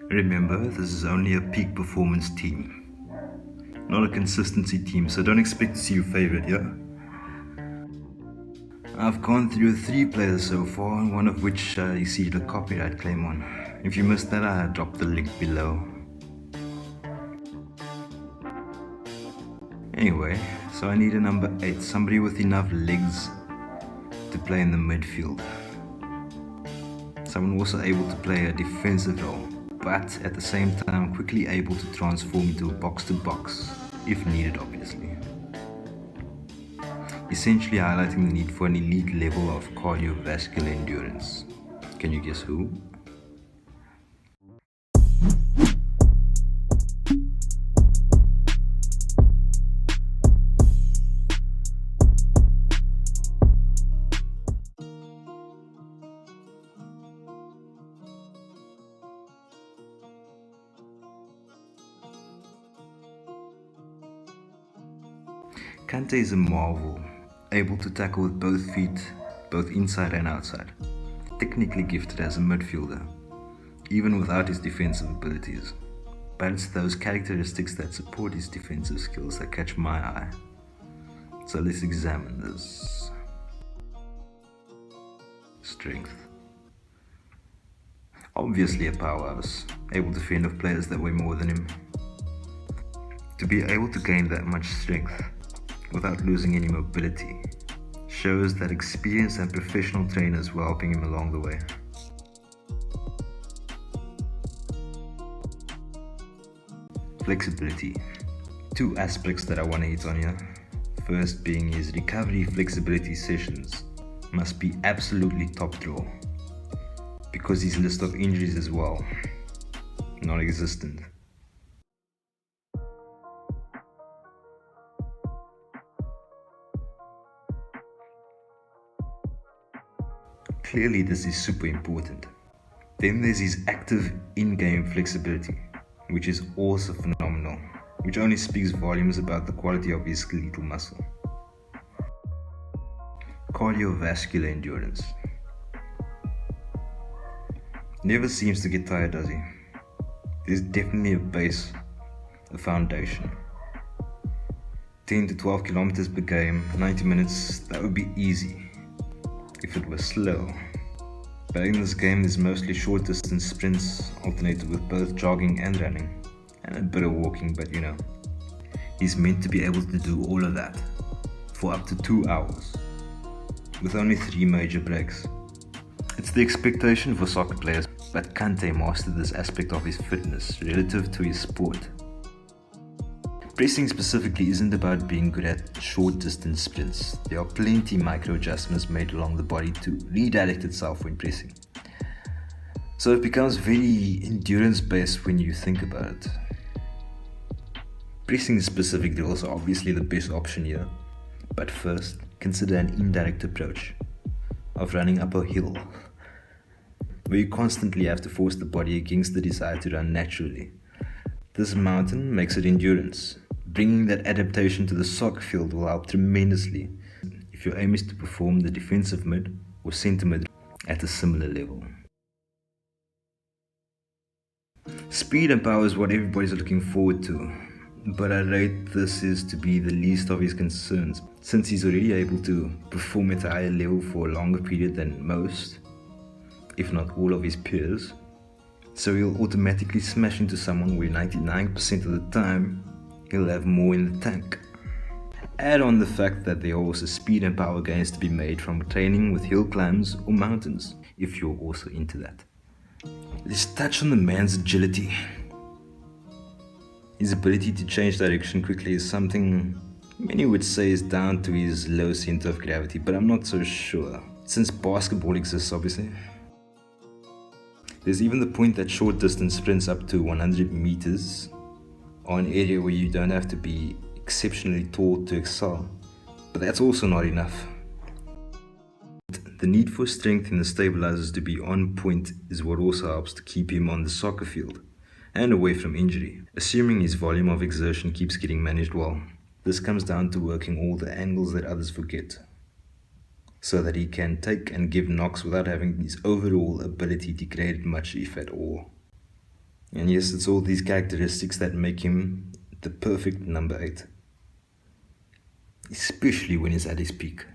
Remember, this is only a peak performance team, not a consistency team, so don't expect to see your favorite here. I've gone through 3 players so far, one of which I received a copyright claim on. If you missed that, I dropped the link below. Anyway, so I need a number 8, somebody with enough legs to play in the midfield. Someone also able to play a defensive role, but at the same time quickly able to transform into a box-to-box, if needed obviously. Essentially highlighting the need for an elite level of cardiovascular endurance. Can you guess who? Kante is a marvel, able to tackle with both feet, both inside and outside. Technically gifted as a midfielder, even without his defensive abilities. But it's those characteristics that support his defensive skills that catch my eye. So let's examine this. Strength. Obviously a powerhouse, able to fend off players that weigh more than him. To be able to gain that much strength without losing any mobility shows that experienced and professional trainers were helping him along the way. Flexibility. 2 aspects that I want to hit on here. First being his recovery flexibility sessions must be absolutely top draw, because his list of injuries as well, non-existent. Clearly this is super important. Then there's his active in-game flexibility, which is also phenomenal, which only speaks volumes about the quality of his skeletal muscle. Cardiovascular endurance. Never seems to get tired, does he? There's definitely a base, a foundation. 10 to 12 kilometers per game, 90 minutes, that would be easy if it was slow. But in this game there's mostly short distance sprints alternated with both jogging and running, and a bit of walking, but you know, he's meant to be able to do all of that for up to 2 hours with only 3 major breaks. It's the expectation for soccer players, but Kante mastered this aspect of his fitness relative to his sport. Pressing specifically isn't about being good at short distance sprints. There are plenty micro adjustments made along the body to redirect itself when pressing. So it becomes very endurance based when you think about it. Pressing specific drills are obviously the best option here, but first consider an indirect approach of running up a hill, where you constantly have to force the body against the desire to run naturally. This mountain makes it endurance. Bringing that adaptation to the soccer field will help tremendously if your aim is to perform the defensive mid or centre mid at a similar level. Speed and power is what everybody's looking forward to, but I rate this is to be the least of his concerns, since he's already able to perform at a higher level for a longer period than most, if not all of his peers. So he'll automatically smash into someone where 99% of the time he'll have more in the tank. Add on the fact that there are also speed and power gains to be made from training with hill climbs or mountains, if you're also into that. Let's touch on the man's agility. His ability to change direction quickly is something many would say is down to his low center of gravity, but I'm not so sure, since basketball exists obviously. There's even the point that short distance sprints up to 100 meters are an area where you don't have to be exceptionally tall to excel, but that's also not enough. The need for strength in the stabilizers to be on point is what also helps to keep him on the soccer field and away from injury, assuming his volume of exertion keeps getting managed well. This comes down to working all the angles that others forget, so that he can take and give knocks without having his overall ability degraded much, if at all. And yes, it's all these characteristics that make him the perfect number 8. Especially when he's at his peak.